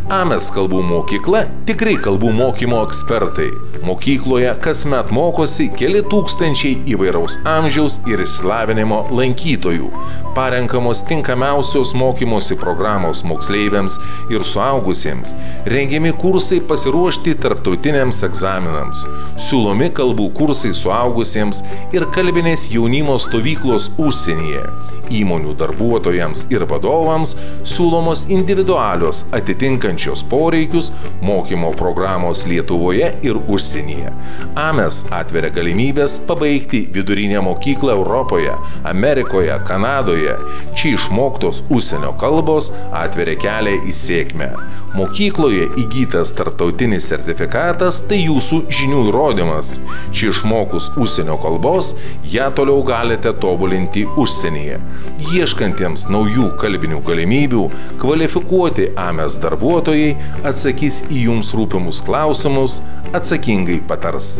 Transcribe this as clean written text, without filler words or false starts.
AMES kalbų mokykla – tikrai kalbų mokymo ekspertai. Mokykloje kasmet mokosi keli tūkstančiai įvairaus amžiaus ir išsilavinimo lankytojų. Parenkamos tinkamiausios mokymosi programos moksleiviams ir suaugusiems. Rengiami kursai pasiruošti tarptautiniams egzaminams. Siūlomi kalbų kursai suaugusiems ir kalbinės jaunimo stovyklos užsienyje. Įmonių darbuotojams ir vadovams siūlomos individualios atitinkančios poreikius mokymo programos Lietuvoje ir užsienyje. AMES atveria galimybės pabaigti vidurinę mokyklą Europoje, Amerikoje, Kanadoje. Čia išmoktos užsienio kalbos atveria kelią į sėkmę. Mokykloje įgytas tarptautinis sertifikatas tai jūsų žinių įrodymas. Čia išmokus užsienio kalbos, ją toliau galite tobulinti užsienyje. Ieškantiems naujų kalbinių galimybių, kvalifikuoti AMES darbuotojai atsakys į jums rūpimus klausimus, atsakingai patars.